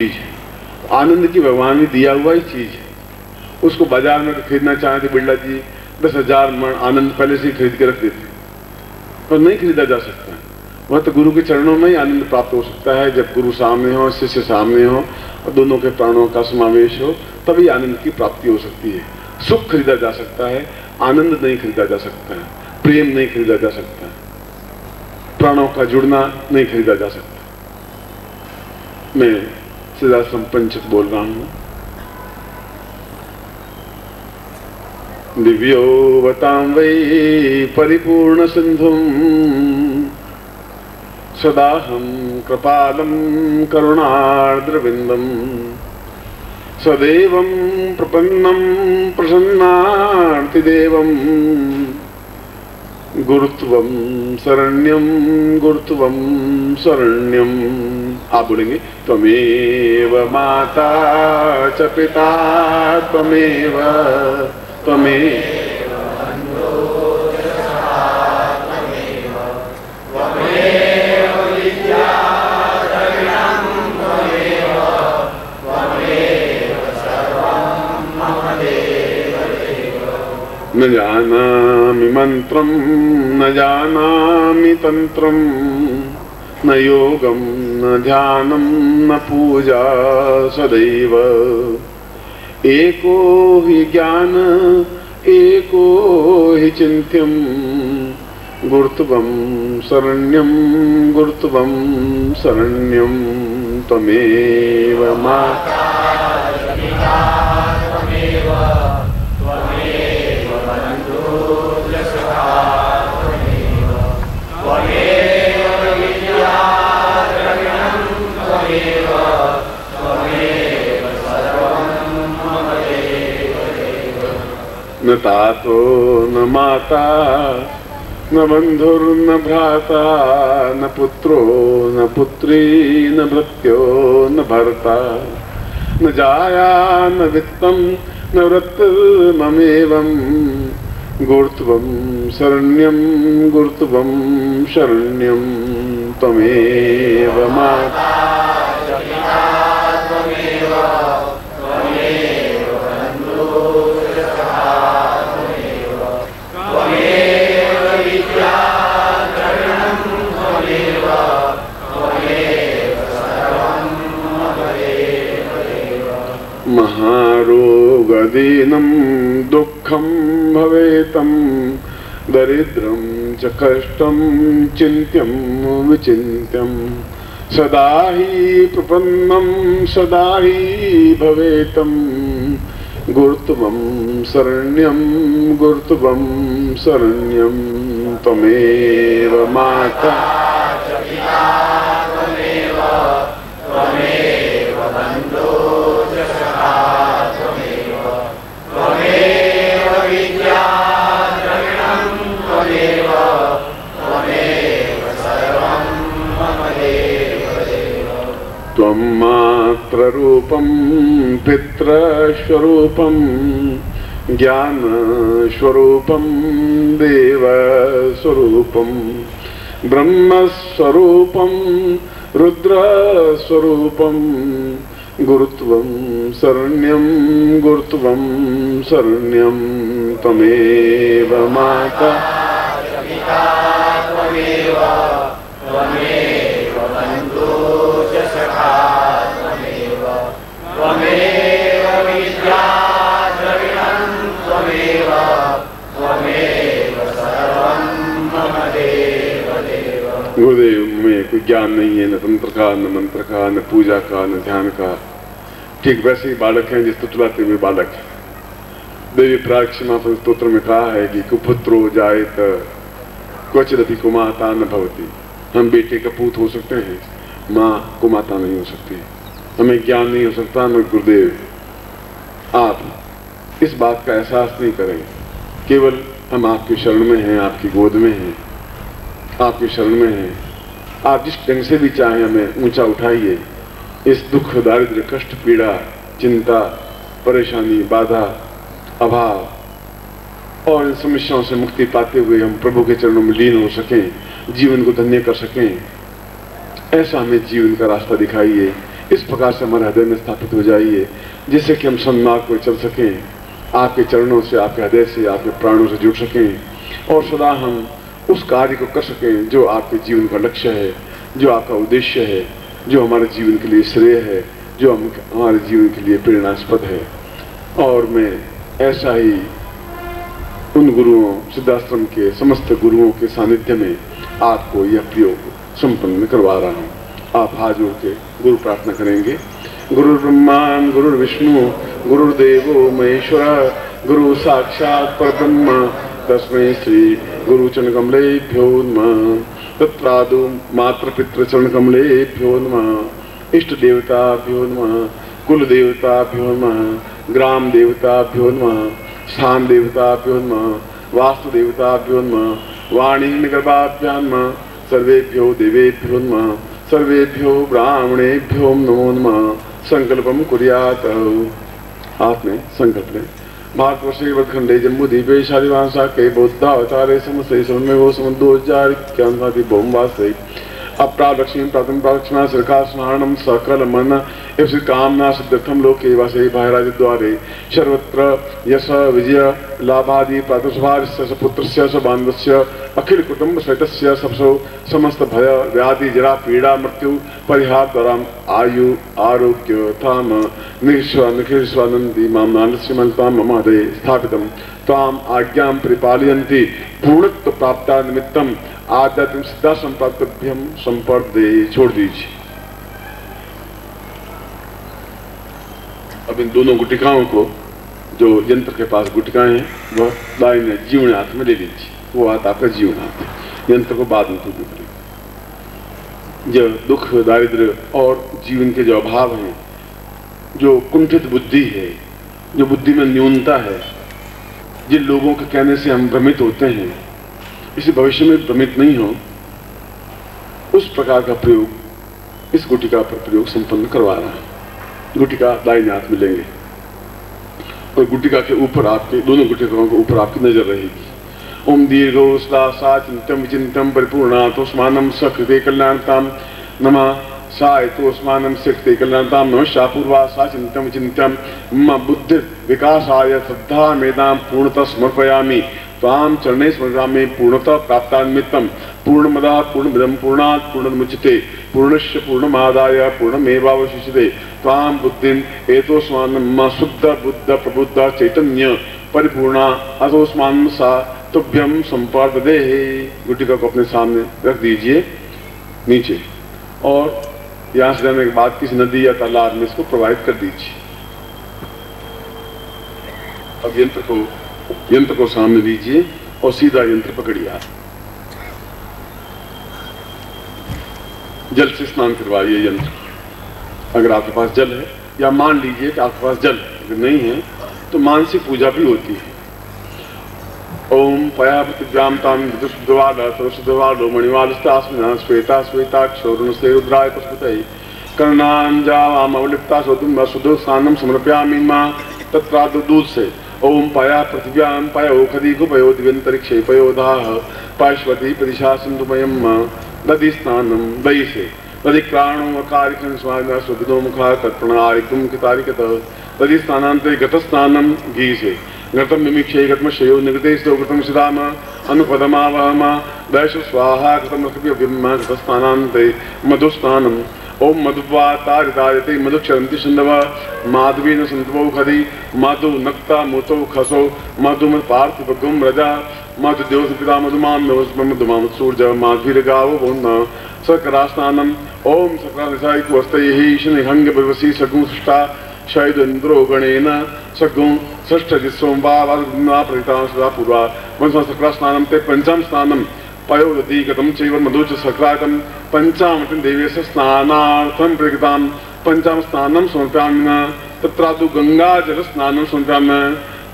चीज है, आनंद की भगवान ने दिया हुआ ही चीज है। उसको बाजार में खरीदना चाहे तो बिरला जी 10,000 मण आनंद पहले से ही खरीद के रख देते, पर नहीं खरीदा जा सकता। वह तो गुरु के चरणों में ही आनंद प्राप्त हो सकता है। जब गुरु सामने हो, शिष्य सामने हो और दोनों के प्राणों का समावेश हो, तभी आनंद की प्राप्ति हो सकती है। सुख खरीदा जा सकता है, आनंद नहीं खरीदा जा सकता है, प्रेम नहीं खरीदा जा सकता है, प्राणों का जुड़ना नहीं खरीदा जा सकता। मैं सिद्धाश्रम पंचक बोल रहा हूं। दिव्योवतां वै परिपूर्ण सिंधुं सदाहं कृपालं करुणार्द्रविन्दं सदैवं प्रपन्नं प्रसन्नार्तिदेवं गुरुत्वं शरण्यं गुरुत्वं शरण्यं। आप बोलेंगे त्वमेव माता च पिता त्वमेव न जानामि मंत्रं न जानामि तंत्रं न योगं न ध्यानं न पूजा सदैव एको हि ज्ञान एको हि चिन्त्यं गुरुत्वं शरण्यं गुरुत्वं शरण्यं। त्वमेव माता न तातो न माता न बंधुर्न भ्राता न पुत्रो न पुत्री न भृत्यो न भर्ता न जाया न वित्तं न वृत्तममेवं गुरुत्वं शरण्यं गुरुत्वं शरण्यं। त्वमेव माता महारोगदीनं दुःखं भवेतं दरिद्रं च कष्टं चिन्त्यं विचिन्त्यं सदा हि प्रपन्नं सदा हि भवेतं गुरुत्वं शरण्यं गुरुत्वं शरण्यं। त्वमेव माता त्वं मात्ररूपं पितृस्वरूपं ज्ञानस्वरूपं देवस्वरूपं ब्रह्मस्वरूपं रुद्रस्वरूपं गुरुत्वं शरण्यं गुरुत्वं शरण्यं। त्वमेव माता गुरुदेव में कोई ज्ञान नहीं है, न तंत्र का न मंत्र का न पूजा का न ध्यान का। ठीक वैसे ही बालक हैं जिस तुतलाते हुए बालक है। देवी प्राक्षमा स्तोत्र में कहा है कि कुपुत्रो जायेत क्वचिदपि कुमाता न भवति। हम बेटे का पूत हो सकते हैं, माँ कुमाता नहीं हो सकती। हमें ज्ञान नहीं हो सकता। न गुरुदेव आप इस बात का एहसास नहीं करें, केवल हम आपकी शरण में हैं, आपकी गोद में हैं, आपकी शरण में हैं। आप जिस ढंग से भी चाहें हमें ऊंचा उठाइए। इस दुख दारिद्र्य कष्ट पीड़ा चिंता परेशानी बाधा अभाव और इन समस्याओं से मुक्ति पाते हुए हम प्रभु के चरणों में लीन हो सकें, जीवन को धन्य कर सकें। ऐसा हमें जीवन का रास्ता दिखाइए, इस प्रकार से हमारे हृदय में स्थापित हो जाइए, जिससे कि हम सन्मार्ग में चल सकें, आपके चरणों से, आपके हृदय से, आपके प्राणों से जुड़ सकें और सदा हम उस कार्य को कर सकें जो आपके जीवन का लक्ष्य है, जो आपका उद्देश्य है, जो हमारे जीवन के लिए श्रेय है, जो हमारे जीवन के लिए प्रेरणास्पद है। और मैं ऐसा ही उन गुरुओं, सिद्धाश्रम के समस्त गुरुओं के सानिध्य में आपको यह प्रयोग संपन्न करवा रहा हूँ। आप हाथ जोड़ के गुरु प्रार्थना करेंगे। गुरु ब्रह्मा गुरु विष्णु गुरुदेवो महेश्वर गुरु साक्षात परब्रह्म तस्मै श्री गुरु चरण कमलेभ्यो नमः। तत्रादु मात्र पितृ चरण कमलेभ्यो नमः। इष्ट देवताभ्यो नमः। कुल देवताभ्यो नमः। ग्राम देवताभ्यो नमः। स्थान देवताभ्यो नमः। वास्तु देवताभ्यो नमः। वाणी गर्भाभ्यां नमः। सर्वेभ्यो देवेभ्यो नमः। सर्वेभ्यो ब्राह्मणेभ्यो नमो नमः। संकल्पम कुर्यात्। हाथ में संकल्प लें। भारतवर्षे वत्खंडे जम्बूद्वीपे शालिवांशा के बौद्धावतारे समस्ते में वो समुद्रोज्जारिक्यांति बहुमवासे अप्रा लक्ष्मी प्रातम प्राक्षणा सरकार स्नारणम सकल मन एवं कामना सिद्धर्थम लोके वासे भाईराज द्वारे सर्वत्र यश विजय लाभादि प्रातस्वारस्य पुत्रस्य स बान्धवस्य अखिल कुटुंब सहितस्य सबसो समस्त भय व्याधि जरा पीड़ा मृत्यु परिहार द्वारा आयु आरोग्य थाम निखिलस्वानंदी माम नानस्य मनताम मम हृदये स्थापितम ताम आज्ञां परिपालयन्ति पूर्णत्व प्राप्ता निमित्तम आध्यात्मिक सिद्धाश्रम प्राप्तभ्यम संपर्दे। छोड़ दीजिए। अब इन दोनों गुटिकाओं को, जो यंत्र के पास गुटिकाएं हैं, वह दाहिने जीवन हाथ में ले लीजिए। वो हाथ आपका जीवन हाथ है। यंत्र को बाद में तोड़ने पड़ेगा। जो दुख दारिद्र्य और जीवन के जो अभाव हैं, जो कुंठित बुद्धि है, जो बुद्धि में न्यूनता है, जिन लोगों के कहने से हम भ्रमित होते हैं, इसी भविष्य में भ्रमित नहीं हो, उस प्रकार का प्रयोग इस गुटिका पर प्रयोग संपन्न करवा रहा है। गुटिका दाहिने हाथ में लेंगे और गुटिका के ऊपर, आपके दोनों गुटिकाओं के ऊपर आपकी नजर रहेगी। ओम दीर्घो सा चिंतम विचिंतम परिपूर्णातोस्मानम सकृते कल्याणताम नमः सायतोस्मानम सकृते कल्याणताम नमः शापूर्वा सा चिंतम विचिंतम मम बुद्धि विकासाय श्रद्धा मेधां पूर्णतः समर्पयामि ताम चरणे स्मरामि पूर्णतः प्राप्ता निमित्तम पूर्णमदः पूर्णमिदं पूर्णात् पूर्णमुच्यते पूर्णस्य पूर्णमादाय पूर्णमेवावशिष्यते ताम बुद्धिं एतोस्मान् शुद्ध बुद्ध प्रबुद्ध चैतन्य परिपूर्णा अतोस्मान् सा तुभ्यं संपर्ददे। गुटिका को अपने सामने रख दीजिए नीचे और यहाँ से जाने के बाद किसी नदी या तालाब में इसको प्रवाहित कर दीजिए। अब यंत्र को सामने लीजिए और सीधा यंत्र पकड़िए। आप जल से स्नान करवाइए यंत्र, अगर आपके पास जल है, या मान लीजिए कि आपके पास जल है, अगर नहीं है तो मानसिक पूजा भी होती है। ओम पया पृथिव्याम ताम विदुषद्वाला सरस्वद्वालो मणिवालस्तास्मिना श्वेता श्वेताक्षोरुणसे रुद्राय पुष्पतये कर्णांजावामवलिप्ता सोतुम सुदो स्नानम समर्पयामि मां तत्रादु दूध से। ओम पया पृथिव्यां पयो खदीगु पयो दिव्यंतरिक्षे पयोधाः पाश्वती परिशा सिंधुमयं दधि स्नानम दही से दधिक्राणो अकारिकं स्वामिना सुभिदो मुखा कर्पणारिकुं कितारिकत दधि स्नानांते गत स्नानम घी से घृतम मिमिक्षे घृतमशयो निगते घृतम सिदाम अनुपदमावहम वैश्व स्वाहा घृतम रक्तव्यभिम्मा घृत स्नानांते मधु स्नानम। ओम मधुवा तारितायते मधुक्षरन्ति सिंधव माधवीन संतवो खदी मधु नक्ता मुतो खसो मधुम पार्थिवगुम रजा मधु देवस पिता मधुमाम मधुमाम सूर्य माधवीरगावो बहुना सकरा स्नानम। ओम सकरादिशाई कुवस्तये शनिहंग भवसी सगुं सृष्टा शैदेन्द्रो गणेन सगुं षष्ठ जिस्वं वावना प्रहिता सदा पूर्वा मनसा सकरा स्नानम ते पंचम स्नानम पयोदधि गतम चैव मधुच सक्रायतम पंचामृतं देवेश स्नानार्थं प्रकृतां पंचम स्नानं समर्पयामि तत्रादु गंगा जल स्नानं समर्पयामि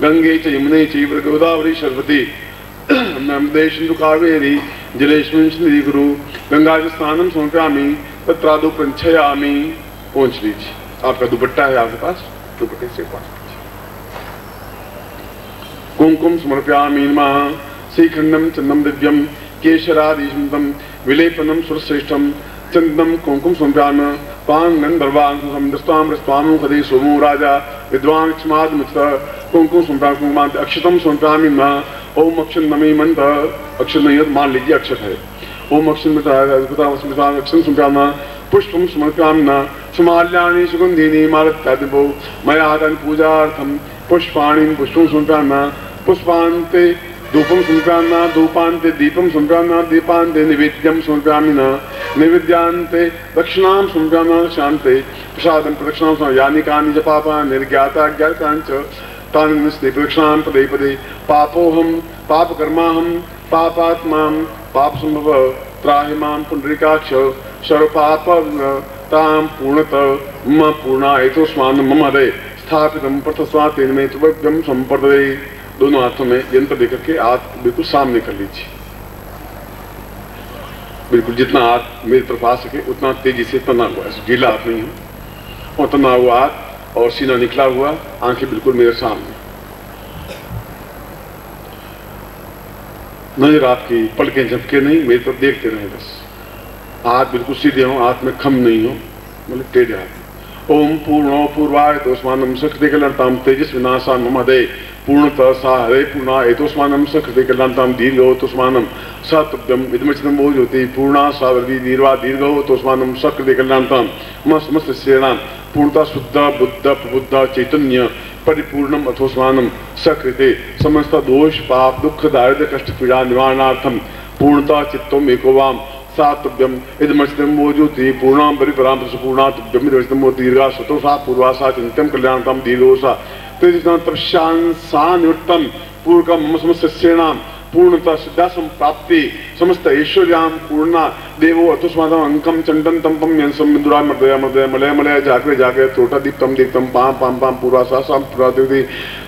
गंगे च यमुने चैव गोदावरी सरस्वती नर्मदे सिंधु कावेरी जलेस्मिन् सन्निधि गुरु गंगा जल स्नानं समर्पयामि तत्रादु प्रक्षालयामि। पहुँच लीजिए। आपका दुपट्टा है आपके पास, दुपट्टे से पहुँच कुमकुम समर्पयामि नमः श्रीखंडम चंदम दिव्यम केशरादिशंतम विलेपनम सुरश्रेष्ठम चंदम कुमकुम समर्पयामि तां गंधर्वान् समदस्तां रस्तानु कदे सोमो राजा विद्वान् क्षमाद मुक्त कुंकुम सुनता कुंकुमांत अक्षतम सुनतामि न ओम अक्षर नमी मंत अक्षर नहीं है मान लीजिए अक्षर है ओम अक्षर में अक्षर सुनता पुष्पम समर्पयामि न सुमाल्यानि सुगंधिनी मालत्यादिभो मया हतन पूजार्थम पुष्पाणि पुष्पम समर्पयामि न पुष्पान्ते धूपम समर्पयामि न धूपान्ते दीपम समर्पयामि न दीपान्ते निवेद्यम समर्पयामि न निवेद्यान्ते दक्षिणां समर्पयामि न दक्षिणान्ते प्रसादं प्रदक्षिणां यानि कानि च पापानि निर्ज्ञाता ज्ञातानि च तानि नमस्ते प्रदक्षिणां पदे पदे पापोऽहं पापकर्माहं पापात्मां पापसम्भव त्राहि मां पुण्डरीकाक्ष सर्वपाप तां पूर्णत मम पूर्णायतोस्मान् मम हृदये स्थापितं प्रथस्वा तेन मे त्वभ्यं संपर्दये। दोनों हाथों में यंत्र देकर के हाथ बिल्कुल सामने कर लीजिए, बिल्कुल जितना हाथ मेरी तरफ आ सके उतना तेजी से तना हुआ, ढीला हाथ नहीं हो और तना हुआ हाथ और सीना निकला हुआ, आंखें बिल्कुल मेरे सामने, नजर आपकी पलकें झपके नहीं, मेरी तरफ देखते रहे बस, हाथ बिल्कुल सीधे हो, हाथ में खम नहीं हो, मतलब टेढ़े हाथ। ओम पूर्णो पूर्वाय तोस्मानम सकृते कल्याणताम तेजस्विनाशा मम हृदये पूर्णतः सा हरे पूर्णा एतोस्मानम सकृते कल्याणताम दीर्घो तोस्मानम सतभ्यम इदमचितम वो ज्योति पूर्णा सावर्दी दीर्घा दीर्घो तोस्मानम सकृते कल्याणताम मम समस्त श्रेणाम पूर्णता शुद्ध बुद्ध प्रबुद्ध चैतन्य परिपूर्णम अथोस्मानम सकृते समस्त दोष पाप दुख दारिद्र्य कष्ट पीड़ा निवारणार्थम पूर्णता चित्तम एकोवाम सातभ्यम इदमचितम वो ज्योति पूर्णाम परिपराम पूर्णातभ्यम इदमचितम वो दीर्घा सतोषा पूर्वासा चिंतम कल्याणताम दीर्घोषा तपस्या निवृत्तम पूर्व का मम समस्त श्रेणाम पूर्णता सिद्धासम प्राप्ति समस्त ऐश्वर्याम पूर्णा देवो अतुस्मादम अंकम चंडन तंपम यंसम बिंदुरा मर्दया मर्दया मलय मलय जागरे जागरे तोटा Deeptam Deeptam palm palm palm पूर्वासा साम पूर्वादेवी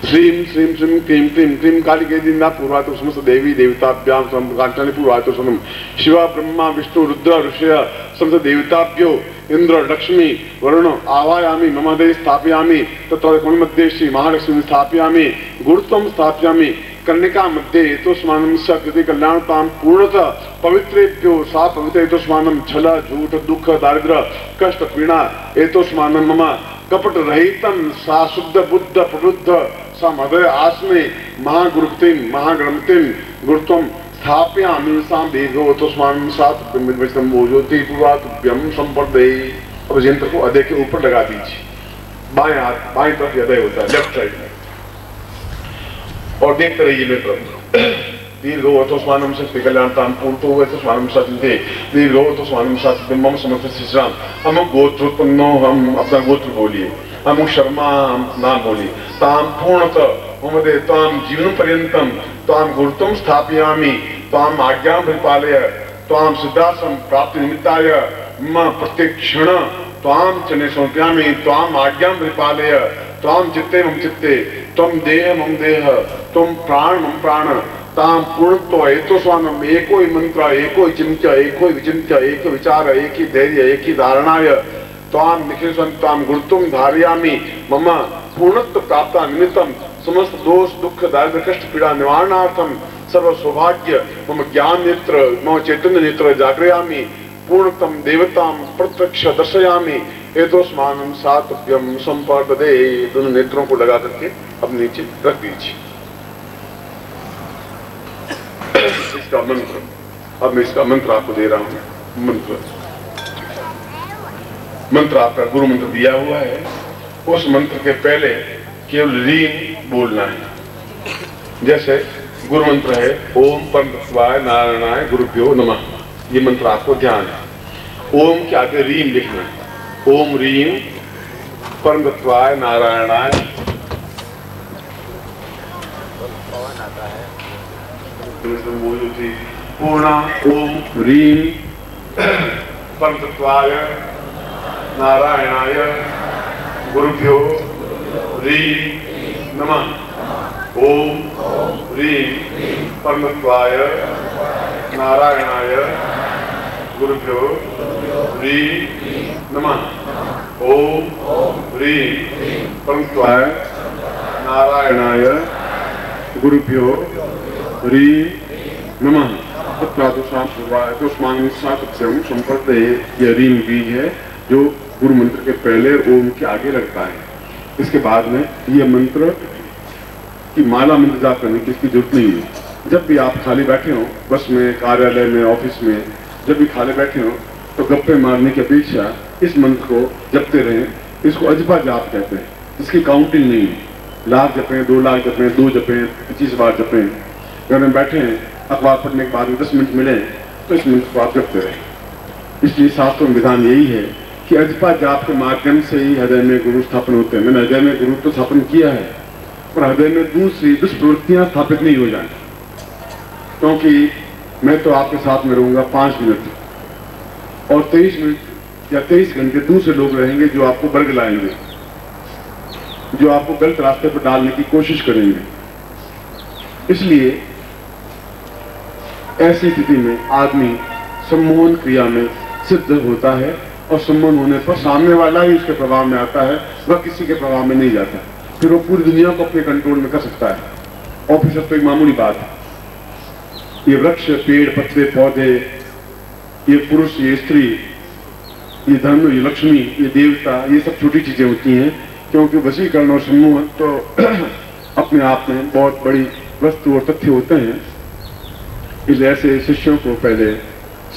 श्रीम श्रीम श्रीम क्लीम क्लीम क्लीम काली के दिना पूर्वा तो समस्त देवी देवताभ्याम कांचन पूर्वा तो सनम शिवा ब्रह्मा विष्णु रुद्र ऋषय समस्त देवताभ्यो इंद्र लक्ष्मी वरुण आवायामि मम हृदये स्थापयामि तत्र कोणमध्ये श्री महालक्ष्मी स्थापयामि गुरुत्वं स्थापयामि कर्णिका मध्ये एतोस्मानं सकृते कल्याणतां पूर्णतः पवित्रेभ्यो सा पवित्र एतोस्मानं छल झूठ दुख दारिद्र्य कष्ट पीड़ा एतोस्मानं मम कपट रहितं सा शुद्ध बुद्ध प्रबुद्ध सा हृदय आस्मे महागुरुक्तिं महागणपतिं गुरुत्वं स्थापयामि सा दीर्घो तोस्मानं सातभ्यम वो ज्योति पूर्वातभ्यम संपर्दये। अब यंत्र को हृदय के ऊपर लगा दीजिए, बाएं हाथ बाएं तरफ हृदय होता है लेफ्ट साइड में, और देखते रहिए मेरे तरफ। दीर्घो अथोस्मानं सकृते कल्याणतां पूर्णतो अथोस्मानं सकृते दीर्घो अथोस्मानं सकृते मम समस्त श्रीराम। हम गोत्रोत्पन्नो, हम अपना गोत्र बोलिए, हम शर्मा नाम बोलिए, तां पूर्णतः मम तां जीवन पर्यंतम तां गुरुत्वं स्थापयामि तां आज्ञां परिपालय तां सिद्धासं प्राप्ति निमित्ताय मम प्रत्येक क्षण तां चने समर्पयामि तां आज्ञां परिपालय तां चित्ते मम चित्ते त्वं देह मम देह त्वं प्राण मम प्राण तां पूर्णत्व एतोस्मानम एको ही मंत्र एको ही चिंत्य एको ही विचिंत्य एक विचार एक ही धैर्य एक ही धारणाय तां निखिलसंतां गुरुत्वं धारयामि मम पूर्णत्व प्राप्ता निमित्तम समस्त दोष दुख दारिद्र्य कष्ट पीड़ा निवारणार्थम सर्व सौभाग्य मम ज्ञान नेत्र मम चैतन्य नेत्र जागरयामि पूर्णतम देवतां प्रत्यक्ष दर्शयामि एतोस्मानं सातभ्यम संपर्दये। दोनों नेत्रों को लगा करके अब नीचे रख दीजिए। इसका मंत्र, अब मैं इसका मंत्र आपको दे रहा हूं। मंत्र आपका गुरु मंत्र दिया हुआ है, उस मंत्र के पहले केवल रीम बोलना है। जैसे गुरु मंत्र है ओम परमतत्वाय नारायणाय गुरुभ्यो नमः, ये मंत्र आपको ध्यान है। ओम के आगे रीम लिखना है, ओम रीम परमतत्वाय नारायणाय पूर्णा ओम रीम परमतत्वाय नारायणाय गुरुभ्यो रीम नमः। ओम ह्रीं परमत्वाय नारायणाय गुरुभ्यो ह्रीं नमः। ओम ह्रीं परमत्वाय नारायणाय गुरुभ्यो ह्रीं नमः। तत्प्रातुषां संपर्दये, यह रीम बीज है जो गुरु मंत्र के पहले ओम के आगे लगता है। इसके बाद में ये मंत्र की माला मंत्र जाप करने की इसकी जरूरत नहीं है। जब भी आप खाली बैठे हो, बस में, कार्यालय में, ऑफिस में, जब भी खाली बैठे हो तो गप्पे मारने की अपेक्षा इस मंत्र को जपते रहें। इसको अजपा जाप कहते हैं, इसकी काउंटिंग नहीं है। लाख जपें, 2 लाख जपें, 2 जपें, 25 बार जपें। घर में बैठे हैं, अखबार पढ़ने के बाद में 10 मिनट मिले तो इस मंत्र को आप जपते रहें। इसलिए शास्त्रों में विधान यही है कि अजपा जाप के माध्यम से ही हृदय में गुरु स्थापन होते हैं। मैंने हृदय में गुरु तो स्थापन किया है, पर हृदय में दूसरी दुष्प्रवृत्तियां स्थापित नहीं हो जाए। क्योंकि मैं तो आपके साथ में रहूंगा 5 मिनट और 23 मिनट या 23 घंटे दूसरे लोग रहेंगे जो आपको बर्ग लाएंगे, जो आपको गलत रास्ते पर डालने की कोशिश करेंगे। इसलिए ऐसी स्थिति में आदमी सम्मोहन क्रिया में सिद्ध होता है और सम्मोहन होने पर सामने वाला ही उसके प्रभाव में आता है, वह किसी के प्रभाव में नहीं जाता। फिर वो पूरी दुनिया को अपने कंट्रोल में कर सकता है। ऑफिसर तो एक मामूली बात है। ये वृक्ष, पेड़, पत्ते, पौधे, ये पुरुष, ये स्त्री, ये धन, ये लक्ष्मी, ये देवता, ये सब छोटी चीजें होती हैं, क्योंकि वशीकरण और सम्मोहन तो अपने आप में बहुत बड़ी वस्तु और तथ्य होते हैं। इसलिए ऐसे शिष्यों को पहले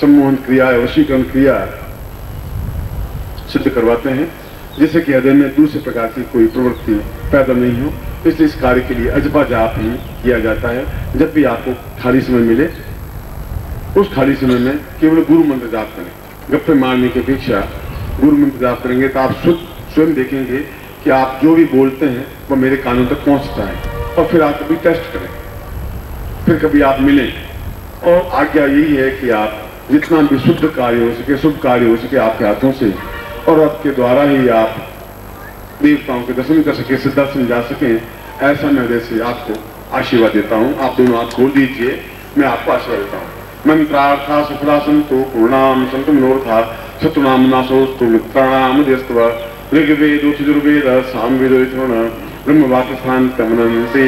सम्मोहन क्रिया, वशीकरण क्रिया सिद्ध करवाते हैं, जिससे कि हृदय में दूसरे प्रकार की कोई प्रवृत्ति पैदा नहीं हो। इसलिए इस कार्य के लिए अजपा जाप ही किया जाता है। जब भी आपको खाली समय मिले, उस खाली समय में केवल गुरु मंत्र जाप करें। गप्पे मारने की अपेक्षा गुरु मंत्र जाप करेंगे तो आप स्वयं देखेंगे कि आप जो भी बोलते हैं वह मेरे कानों तक पहुंचता है। और फिर आप कभी टेस्ट करें, फिर कभी आप मिलें। और आज्ञा यही है कि आप जितना भी शुद्ध कार्य हो सके, शुभ कार्य हो सके आपके हाथों से, और आपके द्वारा ही आप देवताओं के दर्शन कर सके, सिद्धासन जा सकें, ऐसा मैं हृदय से आपको आशीर्वाद देता हूँ। आप दोनों हाथ खोल दीजिए, मैं आपको आशीर्वाद देता हूँ। मंत्रार्था सफला संतो पूर्णाम संतु मनोरथा शत्रुनाम नाशोस्तु मित्राणाम देस्तव ऋग्वेद यजुर्वेद सामवेद ब्रह्मवाक्यस्थान तमनन्ते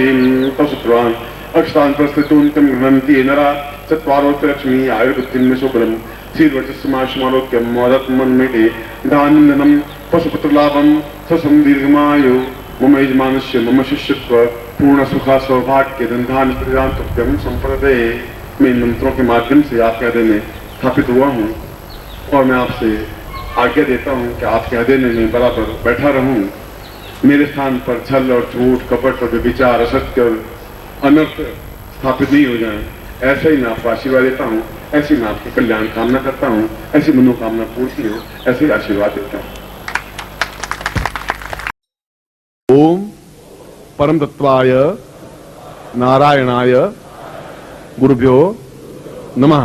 तशुत्रान अक्षतान प्रस्तुतुन्तं गृह्णन्ति नरा चत्वारोत्तर लक्ष्मी आयुर्वृत्तिं शुभ्रम श्रीर्वचस्माशमारोग्यम मदत्मन्मेटे दानन्दनं पशुपुत्रलाभं ससं दीर्घमायु मम यजमानस्य मम शिष्यत्व पूर्ण सुखा सौभाग्य धनधान प्रतिदान संप्रदे। मैं इन मंत्रों के माध्यम से आपके हृदय में स्थापित हुआ हूँ और मैं आपसे आज्ञा देता हूँ कि आपके हृदय में मैं बराबर बैठा रहूँ। मेरे स्थान पर छल और झूठ, कपट और व्यभिचार, असत्य और अनर्थ स्थापित नहीं हो जाए। ऐसा ही मैं आपको आशीर्वाद देता हूँ, ऐसी मैं आपकी कल्याण कामना करता हूँ, ऐसी मनोकामना पूर्ति हो, ऐसे ही आशीर्वाद देता हूँ। ओम परम तत्वाय नारायणाय गुरुभ्यो नमः।